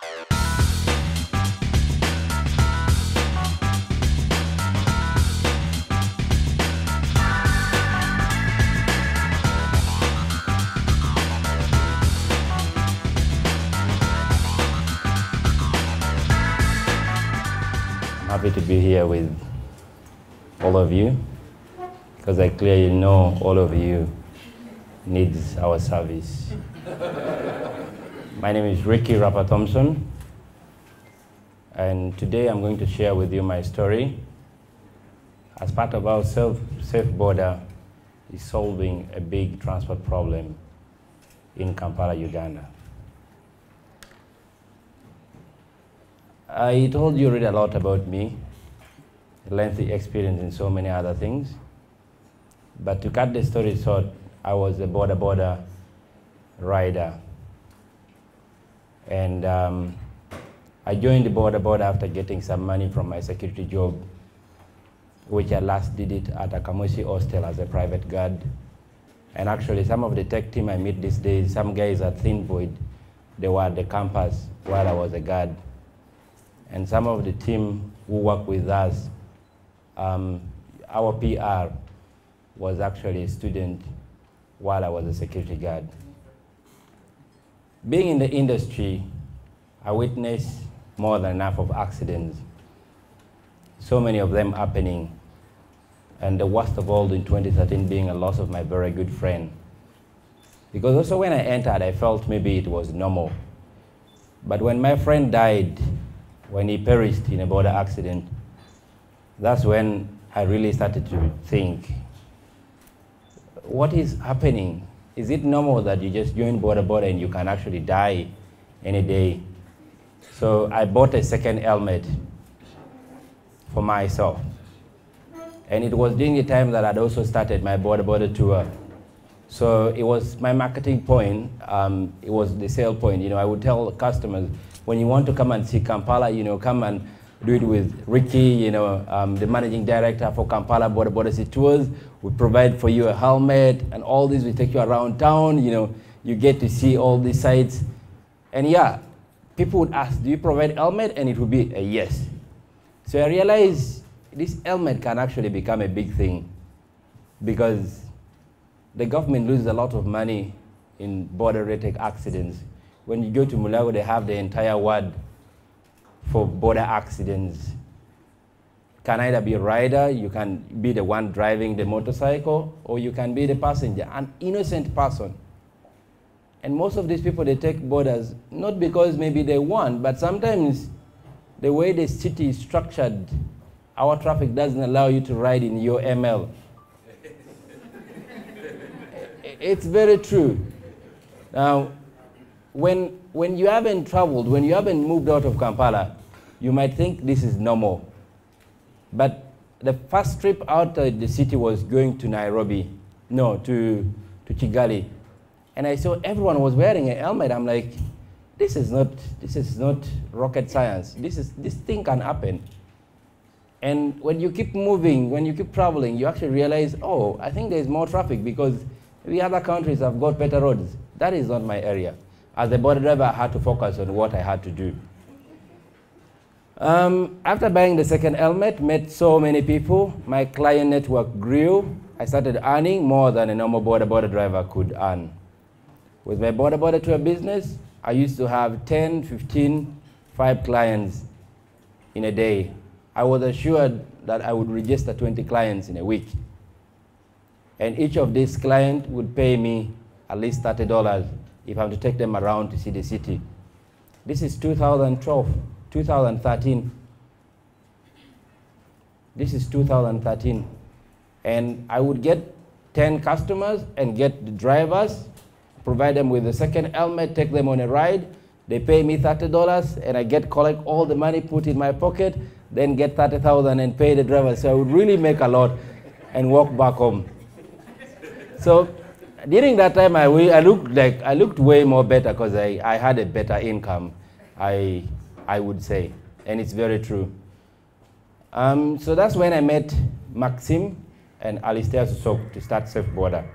Happy to be here with all of you, because I clearly know all of you needs our service. My name is Ricky Rapper Thompson, and today I'm going to share with you my story as part of our Safe Border is solving a big transport problem in Kampala, Uganda. I told you already a lot about me, a lengthy experience in so many other things. But to cut the story short, I was a border rider. And I joined the border after getting some money from my security job, which I last did it at a Kamosi hostel as a private guard. And actually, some of the tech team I meet these days, some guys at Thin Void, they were at the campus while I was a guard. And some of the team who work with us, our PR was actually a student while I was a security guard. Being in the industry, I witnessed more than enough of accidents, so many of them happening, and the worst of all in 2013 being a loss of my very good friend. Because also when I entered, I felt maybe it was normal. But when my friend died, when he perished in a border accident, that's when I really started to think, what is happening? Is it normal that you just join border and you can actually die any day? So I bought a second helmet for myself. And it was during the time that I'd also started my border tour. So it was my marketing point, it was the sale point. You know, I would tell customers, when you want to come and see Kampala, you know, come and do it with Ricky, you know, the managing director for Kampala Border City Tours. We provide for you a helmet and all this. We take you around town, you know, you get to see all these sites. And yeah, people would ask, do you provide helmet? And it would be a yes. So I realized this helmet can actually become a big thing because the government loses a lot of money in border-related accidents. When you go to Mulago, they have the entire ward for border accidents. Can either be a rider, you can be the one driving the motorcycle, or you can be the passenger, an innocent person. And most of these people, they take borders, not because maybe they want, but sometimes the way the city is structured, our traffic doesn't allow you to ride in your ML. It's very true. Now, when you haven't traveled, when you haven't moved out of Kampala, you might think this is normal. But the first trip out of the city was going to Nairobi, no, to Kigali. And I saw everyone was wearing a helmet. I'm like, this is not rocket science. This thing can happen. And when you keep moving, when you keep traveling, you actually realize, oh, I think there's more traffic because the other countries have got better roads. That is not my area. As a border driver, I had to focus on what I had to do. After buying the second helmet, met so many people, my client network grew. I started earning more than a normal border driver could earn. With my border tour business, I used to have 10, 15, 5 clients in a day. I was assured that I would register 20 clients in a week. And each of these clients would pay me at least $30 if I'm to take them around to see the city. This is 2012, 2013. This is 2013. And I would get 10 customers and get the drivers, provide them with the second helmet, take them on a ride. They pay me $30 and I collect all the money, put in my pocket, then get $30,000 and pay the driver. So I would really make a lot and walk back home. So during that time, I looked way more better because I had a better income, I would say, and it's very true. So that's when I met Maxim and Alistair Susok to start Safe Border.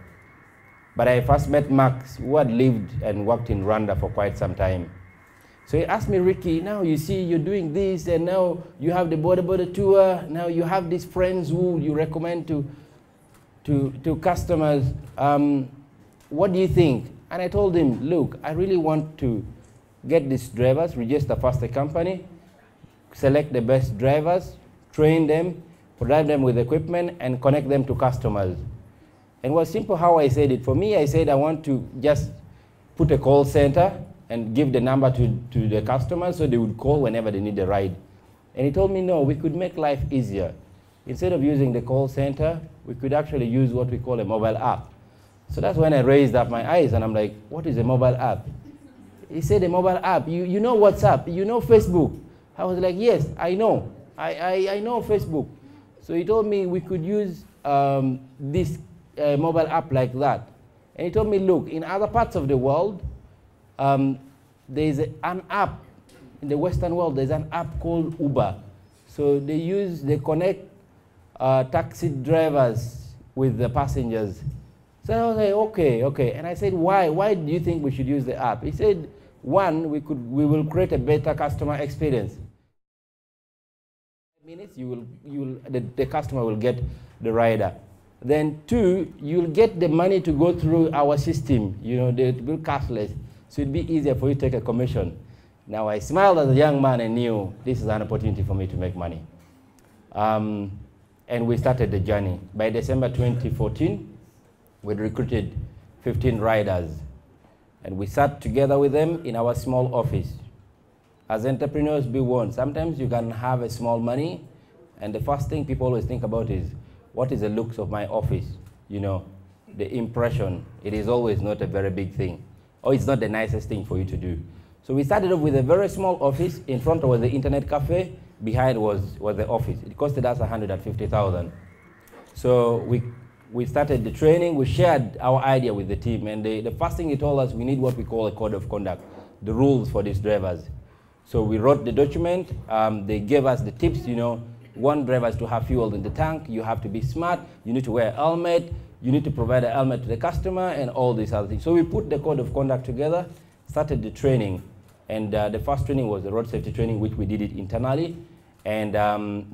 But I first met Max, who had lived and worked in Rwanda for quite some time. So he asked me, Ricky, now you see you're doing this, and now you have the border tour, now you have these friends who you recommend to customers. What do you think? And I told him, look, I really want to get these drivers, register first a company, select the best drivers, train them, provide them with equipment, and connect them to customers. And it was simple how I said it. For me, I said I want to just put a call center and give the number to the customers so they would call whenever they need a ride. And he told me, no, we could make life easier. Instead of using the call center, we could actually use what we call a mobile app. So that's when I raised up my eyes and I'm like, what is a mobile app? He said a mobile app. You know WhatsApp, you know Facebook. I was like, yes, I know. I know Facebook. So he told me we could use this mobile app like that. And he told me, look, in other parts of the world, there's an app. In the Western world, there's an app called Uber. So they connect taxi drivers with the passengers. So I was like, okay. And I said, why? Why do you think we should use the app? He said, one, we will create a better customer experience. Minutes, the customer will get the rider. Then two, you'll get the money to go through our system. You know, they will cashless, so it'd be easier for you to take a commission. Now I smiled as a young man and knew this is an opportunity for me to make money. And we started the journey. By December 2014, we'd recruited 15 riders. And we sat together with them in our small office. As entrepreneurs, be warned, sometimes you can have a small money, and the first thing people always think about is, what is the looks of my office? You know, the impression. It is always not a very big thing, or it's not the nicest thing for you to do. So we started off with a very small office. In front was the internet cafe, behind was the office. It costed us $150,000. So we started the training, we shared our idea with the team, and the first thing they told us, we need what we call a code of conduct, the rules for these drivers. So we wrote the document, they gave us the tips, you know, one driver is to have fuel in the tank, you have to be smart, you need to wear a helmet, you need to provide a helmet to the customer, and all these other things. So we put the code of conduct together, started the training, and the first training was the road safety training, which we did it internally. And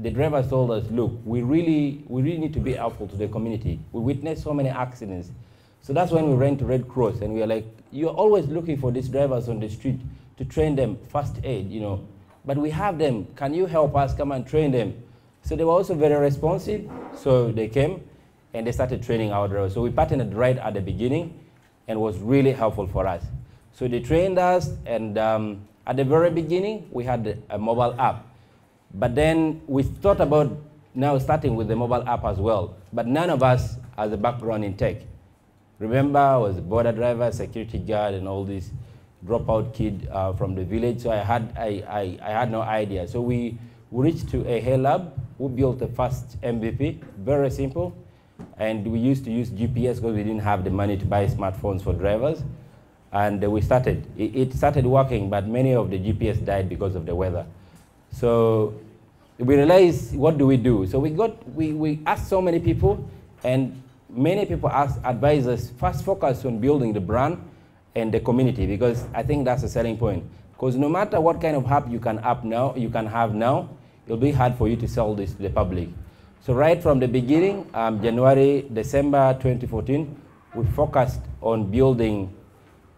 the drivers told us, look, we really need to be helpful to the community. We witnessed so many accidents. So that's when we ran to Red Cross, and we were like, you're always looking for these drivers on the street to train them first aid, you know. But we have them, can you help us come and train them? So they were also very responsive, so they came and they started training our drivers. So we partnered right at the beginning and was really helpful for us. So they trained us, and at the very beginning, we had a mobile app. But then we thought about now starting with the mobile app as well. But none of us has a background in tech. Remember, I was a border driver, security guard, and all this dropout kid from the village. So I had no idea. So we reached to a Hey Lab, who built the first MVP, very simple. And we used to use GPS because we didn't have the money to buy smartphones for drivers. And we started. It started working, but many of the GPS died because of the weather. So we realized, what do we do? So we asked so many people, and many people advised us, first focus on building the brand and the community, because I think that's a selling point. Because no matter what kind of app you can have now, it'll be hard for you to sell this to the public. So right from the beginning, December 2014, we focused on building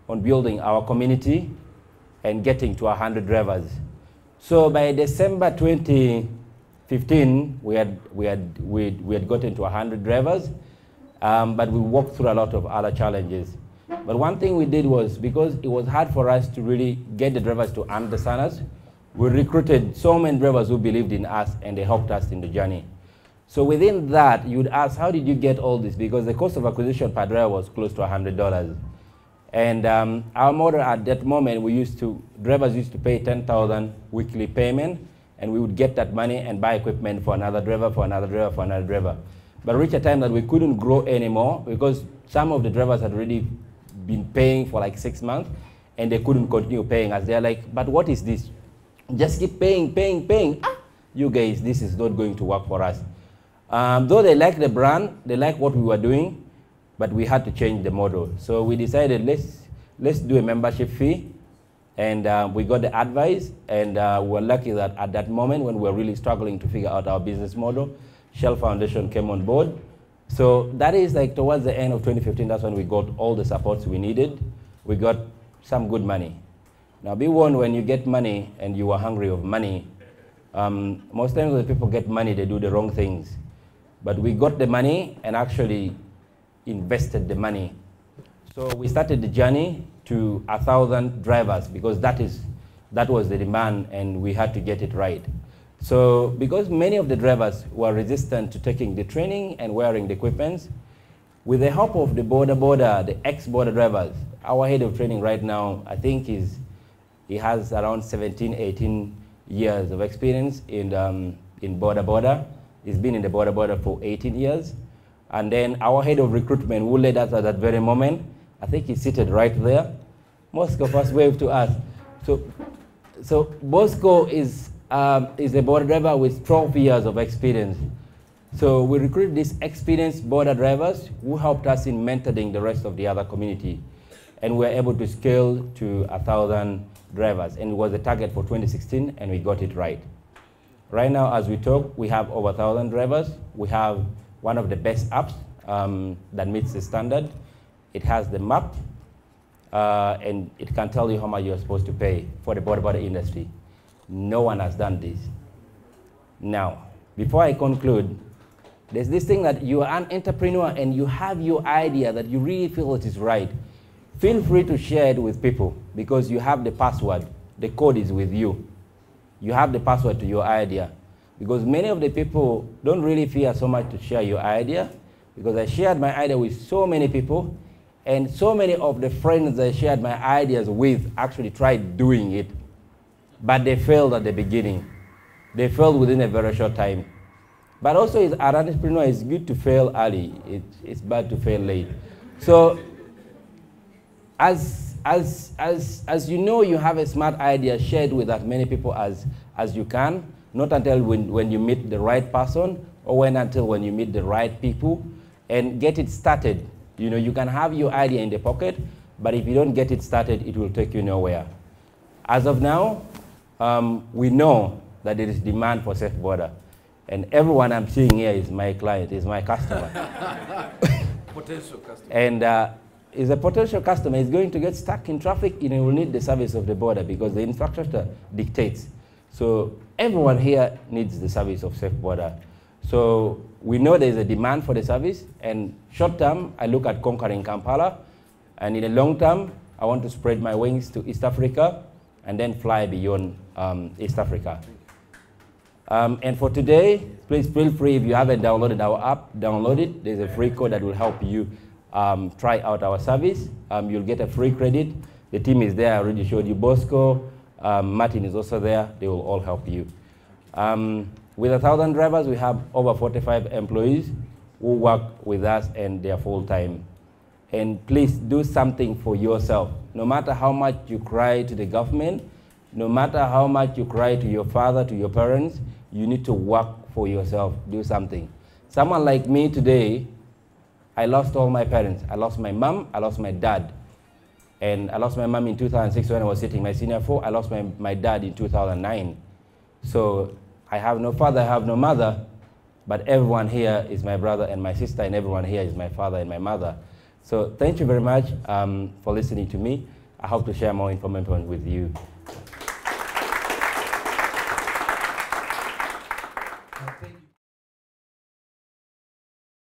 our community and getting to 100 drivers. So by December 2015, we had gotten to 100 drivers, but we walked through a lot of other challenges. But one thing we did was, because it was hard for us to really get the drivers to understand us, we recruited so many drivers who believed in us, and they helped us in the journey. So within that, you'd ask, how did you get all this? Because the cost of acquisition per driver was close to $100. And our model at that moment, drivers used to pay $10,000 weekly payment, and we would get that money and buy equipment for another driver, for another driver, for another driver. But reached a time that we couldn't grow anymore, because some of the drivers had already been paying for like 6 months, and they couldn't continue paying us. They're like, but what is this? Just keep paying. You guys, this is not going to work for us. Though they like the brand, they like what we were doing, but we had to change the model. So we decided, let's do a membership fee, And we got the advice, and we were lucky that at that moment when we were really struggling to figure out our business model, Shell Foundation came on board. So that is like towards the end of 2015, that's when we got all the supports we needed. We got some good money. Now be warned, when you get money and you are hungry of money, most times when people get money, they do the wrong things. But we got the money and actually invested the money. So we started the journey to 1,000 drivers, because that was the demand, and we had to get it right. So because many of the drivers were resistant to taking the training and wearing the equipment, with the help of the the ex-border drivers, our head of training right now, I think he has around 17, 18 years of experience in border. He's been in the border for 18 years. And then our head of recruitment, who led us at that very moment, I think he's seated right there. Moscow first wave to us. So Bosco is a border driver with 12 years of experience. So we recruited these experienced border drivers who helped us in mentoring the rest of the other community. And we were able to scale to 1,000 drivers. And it was a target for 2016, and we got it right. Right now, as we talk, we have over 1,000 drivers. We have one of the best apps that meets the standard. It has the map, and it can tell you how much you're supposed to pay for the border industry. No one has done this. Now, before I conclude, there's this thing that you are an entrepreneur and you have your idea that you really feel it is right. Feel free to share it with people, because you have the password. The code is with you. You have the password to your idea. Because many of the people don't really fear so much to share your idea, because I shared my idea with so many people, and so many of the friends I shared my ideas with actually tried doing it, but they failed at the beginning. They failed within a very short time. But also, as an entrepreneur, it's good to fail early. It's bad to fail late. So, as you know, you have a smart idea, share it with as many people as you can. Not until when you meet the right person, or until when you meet the right people, and get it started. You know, you can have your idea in the pocket, but if you don't get it started, it will take you nowhere. As of now, we know that there is demand for safe border, and everyone I'm seeing here is my client, is my customer. Potential customer. And is a potential customer is going to get stuck in traffic, and he will need the service of the border, because the infrastructure dictates. So everyone here needs the service of safe border. So we know there's a demand for the service, and short term, I look at conquering Kampala, and in the long term, I want to spread my wings to East Africa, and then fly beyond East Africa. And for today, please feel free, if you haven't downloaded our app, download it. There's a free code that will help you try out our service. You'll get a free credit. The team is there. I already showed you Bosco. Martin is also there. They will all help you. With 1,000 drivers, we have over 45 employees who work with us, and they're full-time. And please do something for yourself. No matter how much you cry to the government, no matter how much you cry to your father, to your parents, you need to work for yourself. Do something. Someone like me today, I lost all my parents. I lost my mom, I lost my dad. And I lost my mom in 2006 when I was sitting my senior 4. I lost my dad in 2009. So I have no father, I have no mother, but everyone here is my brother and my sister, and everyone here is my father and my mother. So thank you very much for listening to me. I hope to share more information with you